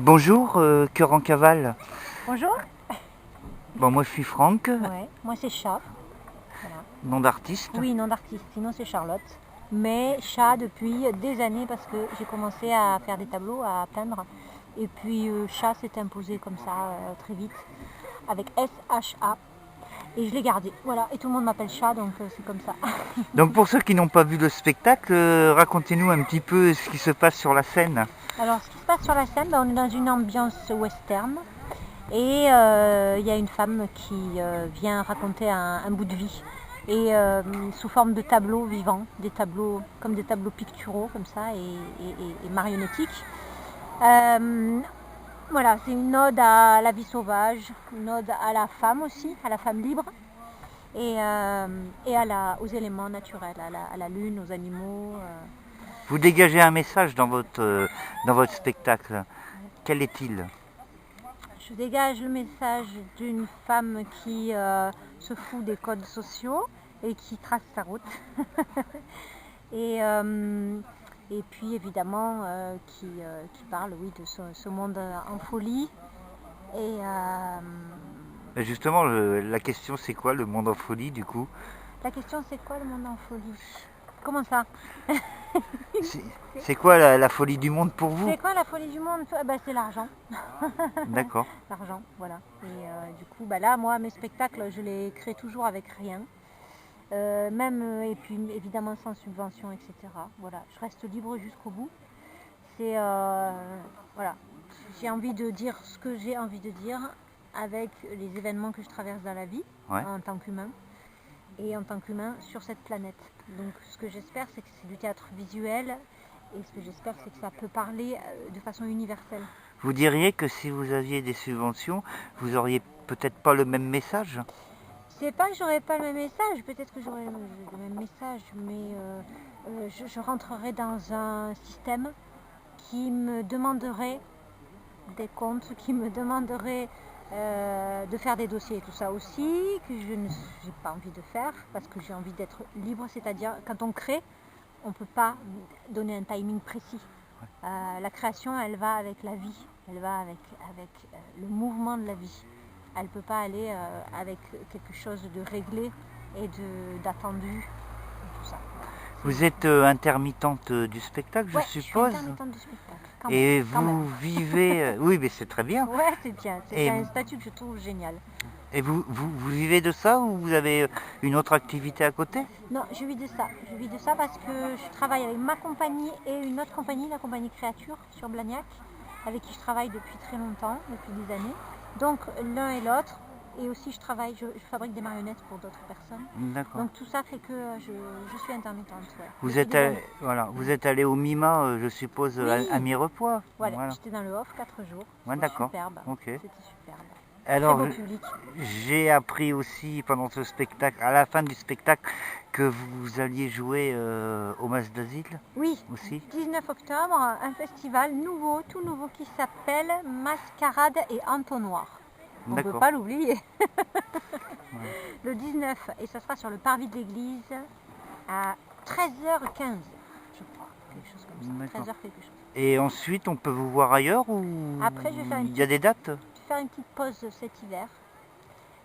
Bonjour, Cœur en cavale. Bonjour. Bon, moi je suis Franck, Ouais, moi c'est Chat. Voilà. nom d'artiste. Oui, nom d'artiste, sinon c'est Charlotte. Mais Chat depuis des années parce que j'ai commencé à faire des tableaux, à peindre. Et puis Chat s'est imposé comme ça très vite avec S-H-A. Et je l'ai gardé. Voilà, et tout le monde m'appelle Chat donc c'est comme ça. Donc pour ceux qui n'ont pas vu le spectacle, racontez-nous un petit peu ce qui se passe sur la scène. Alors ce qui se passe sur la scène, on est dans une ambiance western. Et il y a une femme qui vient raconter un bout de vie. Et sous forme de tableaux vivants, des tableaux comme des tableaux picturaux comme ça et marionnettiques. Voilà, c'est une ode à la vie sauvage, une ode à la femme aussi, à la femme libre et aux éléments naturels, à la lune, aux animaux. Vous dégagez un message dans votre spectacle. Quel est-il? Je dégage le message d'une femme qui se fout des codes sociaux et qui trace sa route. et, et puis évidemment qui parle oui, de ce monde en folie. Et Justement, la question c'est quoi le monde en folie du coup? la question c'est quoi le monde en folie? Comment ça? C'est quoi la folie du monde pour vous? C'est quoi la folie du monde? Ben, c'est l'argent. D'accord. L'argent, voilà. Et du coup, là, moi, mes spectacles, je les crée toujours avec rien. Et puis évidemment sans subvention, etc. Voilà, je reste libre jusqu'au bout. C'est voilà, j'ai envie de dire ce que j'ai envie de dire avec les événements que je traverse dans la vie Ouais. en tant qu'humain et en tant qu'humain sur cette planète. Donc ce que j'espère, c'est que c'est du théâtre visuel et ce que j'espère, c'est que ça peut parler de façon universelle. Vous diriez que si vous aviez des subventions, vous auriez peut-être pas le même message? C'est pas que j'aurais pas le même message, peut-être que j'aurais le même message, mais je rentrerai dans un système qui me demanderait des comptes, qui me demanderait de faire des dossiers et tout ça aussi, que je n'ai pas envie de faire, parce que j'ai envie d'être libre, c'est-à-dire quand on crée, on ne peut pas donner un timing précis. La création, elle va avec la vie, elle va avec le mouvement de la vie. Elle ne peut pas aller avec quelque chose de réglé et d'attendu, tout ça. Vous êtes intermittente du spectacle, je Ouais, je suis suppose. intermittente du spectacle. Et quand même. vous vivez... Oui, mais c'est très bien. Ouais, c'est bien. C'est Et, un statut que je trouve génial. et vous vivez de ça ou vous avez une autre activité à côté? Non, je vis de ça. Je vis de ça parce que je travaille avec ma compagnie et une autre compagnie, la compagnie Créature sur Blagnac, avec qui je travaille depuis très longtemps, depuis des années. Donc l'un et l'autre. Et aussi je fabrique des marionnettes pour d'autres personnes. D'accord. Donc tout ça fait que je suis intermittente. Ouais. Vous Depuis êtes, des années. voilà, vous êtes allé au MIMA, je suppose, Oui. à Mirepoix. Voilà. J'étais dans le off 4 jours. Ouais, C'était d'accord. superbe. Ok. C'était superbe. Alors, Très beau public. j'ai appris aussi pendant ce spectacle, à la fin du spectacle, que vous alliez jouer au Mas d'Asile. Oui, aussi. 19 octobre, un festival nouveau, tout nouveau qui s'appelle Mascarade et Entonnoir. On ne peut pas l'oublier. Ouais. Le 19, et ça sera sur le parvis de l'église à 13h15, je crois, quelque chose comme ça. 13h quelque chose. Et ensuite, on peut vous voir ailleurs ou après, il y a des dates? Je vais faire une petite pause cet hiver.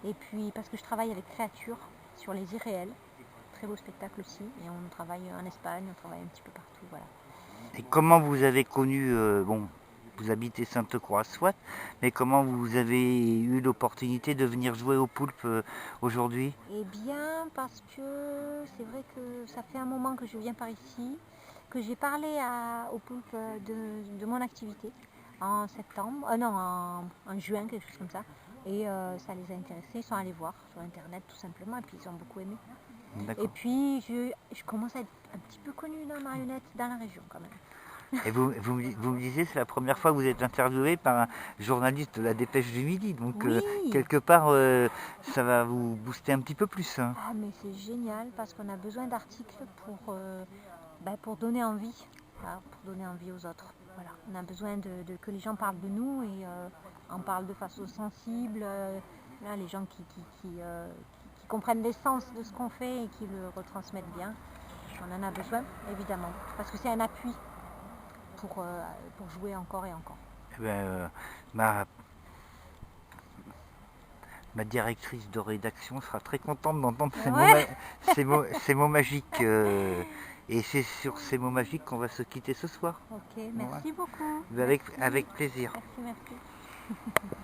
Et puis, parce que je travaille avec Créature sur les irréels. Très beau spectacle aussi. Et on travaille en Espagne, on travaille un petit peu partout. Voilà. Et comment vous avez connu, bon, vous habitez Sainte-Croix, soit, mais comment vous avez eu l'opportunité de venir jouer au Poulpe aujourd'hui? Eh bien, parce que c'est vrai que ça fait un moment que je viens par ici, que j'ai parlé au Poulpe de mon activité en septembre, en juin, quelque chose comme ça. Et ça les a intéressés, ils sont allés voir sur internet tout simplement, et puis ils ont beaucoup aimé. Et puis je commence à être un petit peu connue dans la marionnette dans la région quand même. Et vous me disiez, c'est la première fois que vous êtes interviewé par un journaliste de la Dépêche du Midi, donc oui. quelque part ça va vous booster un petit peu plus. Hein. Ah mais c'est génial parce qu'on a besoin d'articles pour donner envie, pour donner envie aux autres. Voilà. On a besoin que les gens parlent de nous et en parlent de façon sensible. Là, les gens qui comprennent l'essence de ce qu'on fait et qui le retransmettent bien. On en a besoin, évidemment, parce que c'est un appui pour jouer encore et encore. Eh ben, ma, ma directrice de rédaction sera très contente d'entendre Ouais. ces mots magiques. Et c'est sur ces mots magiques qu'on va se quitter ce soir. Ok, merci beaucoup. Avec, Merci. avec plaisir. Merci, merci.